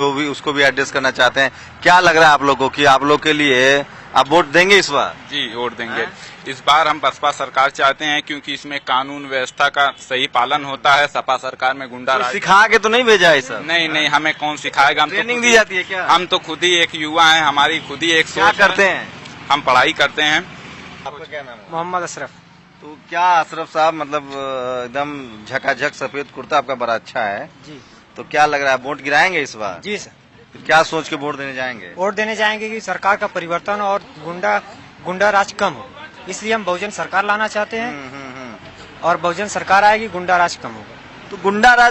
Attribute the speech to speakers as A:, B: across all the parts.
A: वो भी उसको भी एड्रेस करना चाहते हैं। क्या लग रहा है आप लोगों को कि आप लोग के लिए आप वोट देंगे इस बार?
B: जी वोट देंगे। इस बार हम बसपा सरकार चाहते हैं क्योंकि इसमें कानून व्यवस्था का सही पालन होता है। सपा सरकार में गुंडा राज।
A: सिखा के तो नहीं भेजा है सर?
B: नहीं, हमें कौन सिखाएगा? हम
A: ट्रेनिंग दी जाती है क्या?
B: हम तो खुद ही एक युवा हैं, हमारी खुद ही एक
A: क्या
B: सोच है।
A: करते हैं?
B: हम पढ़ाई करते हैं।
A: आपका क्या नाम है?
C: मोहम्मद अशरफ।
A: तो क्या अशरफ साहब, मतलब एकदम झकाझक सफेद कुर्ता आपका बड़ा अच्छा है,
C: जी
A: तो क्या लग रहा है वोट गिराएंगे इस बार?
C: जी सर,
A: तो क्या सोच के वोट देने जाएंगे?
C: वोट देने जाएंगे कि सरकार का परिवर्तन और गुंडा राज कम हो, इसलिए हम बहुजन सरकार लाना चाहते हैं। और बहुजन सरकार आएगी, गुंडा राज कम होगा।
A: तो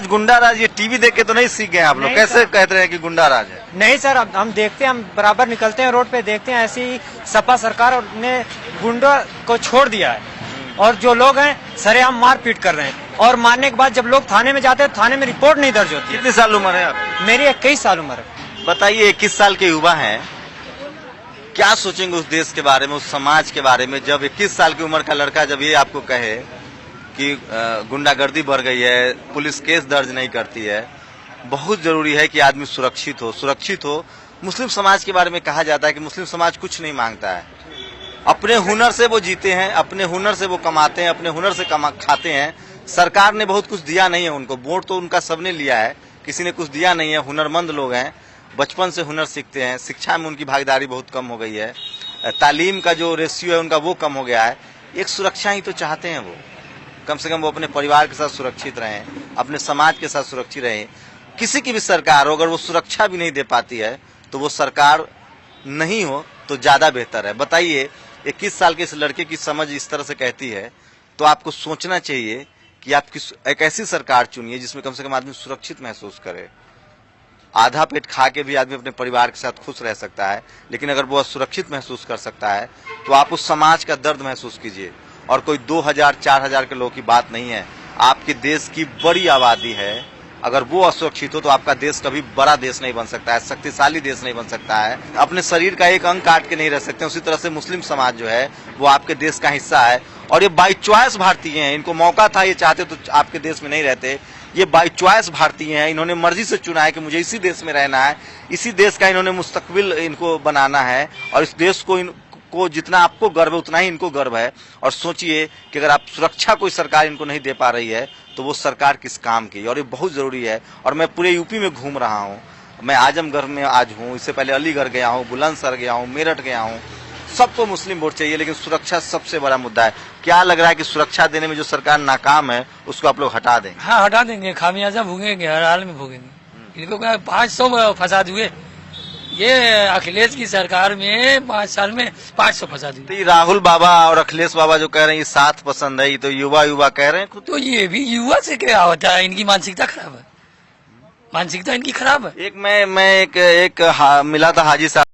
A: गुंडा राज ये टीवी देख के तो नहीं सीख गए आप लोग?
C: नहीं
A: कैसे
C: सर।
A: कहते हैं कि गुंडा राज है?
C: नहीं सर, अब हम देखते हैं, हम बराबर निकलते हैं रोड पे, देखते हैं ऐसी ही सपा सरकार ने गुंडा को छोड़ दिया है और जो लोग हैं सरेआम मार पीट कर रहे हैं, और मारने के बाद जब लोग थाने में जाते हैं थाने में रिपोर्ट नहीं दर्ज होती।
A: कितनी साल उम्र है आप?
C: मेरी 21 साल उम्र है।
A: बताइए, 21 साल के युवा हैं, क्या सोचेंगे उस देश के बारे में, उस समाज के बारे में, जब 21 साल की उम्र का लड़का जब ये आपको कहे कि गुंडागर्दी बढ़ गई है, पुलिस केस दर्ज नहीं करती है। बहुत जरूरी है कि आदमी सुरक्षित हो। मुस्लिम समाज के बारे में कहा जाता है कि मुस्लिम समाज कुछ नहीं मांगता है, अपने हुनर से वो जीते हैं, अपने हुनर से वो कमाते हैं, अपने हुनर से खाते हैं। सरकार ने बहुत कुछ दिया नहीं है उनको, वोट तो उनका सबने लिया है, किसी ने कुछ दिया नहीं है। हुनरमंद लोग हैं, बचपन से हुनर सीखते हैं, शिक्षा में उनकी भागीदारी बहुत कम हो गई है, तालीम का जो रेशियो है उनका वो कम हो गया है। एक सुरक्षा ही तो चाहते हैं वो, कम से कम वो अपने परिवार के साथ सुरक्षित रहें, अपने समाज के साथ सुरक्षित रहें। किसी की भी सरकार हो, अगर वो सुरक्षा भी नहीं दे पाती है तो वो सरकार नहीं हो तो ज्यादा बेहतर है। बताइए, 21 साल के इस लड़के की समझ इस तरह से कहती है तो आपको सोचना चाहिए कि आप एक ऐसी सरकार चुनिए जिसमें कम से कम आदमी सुरक्षित महसूस करे। आधा पेट खा के भी आदमी अपने परिवार के साथ खुश रह सकता है, लेकिन अगर वो असुरक्षित महसूस कर सकता है तो आप उस समाज का दर्द महसूस कीजिए। और कोई 2000-4000 के लोगों की बात नहीं है, आपके देश की बड़ी आबादी है। अगर वो असुरक्षित हो तो आपका देश कभी बड़ा देश नहीं बन सकता है, शक्तिशाली देश नहीं बन सकता है। अपने शरीर का एक अंग काट के नहीं रह सकते। उसी तरह से मुस्लिम समाज जो है वो आपके देश का हिस्सा है, और ये बाई चॉइस भारतीय हैं। इनको मौका था, ये चाहते तो आपके देश में नहीं रहते। ये बाई चॉइस भारतीय हैं, इन्होंने मर्जी से चुना है कि मुझे इसी देश में रहना है, इसी देश का इन्होंने मुस्तकबिल इनको बनाना है, और इस देश को जितना आपको गर्व है उतना ही इनको गर्व है। और सोचिए कि अगर आप सुरक्षा कोई सरकार इनको नहीं दे पा रही है तो वो सरकार किस काम की। और ये बहुत जरूरी है। और मैं पूरे यूपी में घूम रहा हूँ, मैं आजमगढ़ में आज हूँ, इससे पहले अलीगढ़ गया हूँ, बुलंदशहर गया हूँ, मेरठ गया हूँ। सबको मुस्लिम वोट चाहिए, लेकिन सुरक्षा सबसे बड़ा मुद्दा है। क्या लग रहा है कि सुरक्षा देने में जो सरकार नाकाम है उसको आप लोग हटा देंगे?
D: हाँ, हटा देंगे। खामियाजा भोगेंगे, हर हाल में भोगेंगे। इनको क्या 500 फसाद हुए, ये अखिलेश की सरकार में 5 साल में 500 फसाद हुए।
A: तो ये राहुल बाबा और अखिलेश बाबा जो कह रहे हैं ये साथ पसंद है, ये तो युवा कह रहे हैं खुद।
D: तो ये भी युवा से क्या होता है? इनकी मानसिकता खराब है, मानसिकता इनकी खराब है।
A: एक मैं मिला था हाजी साहब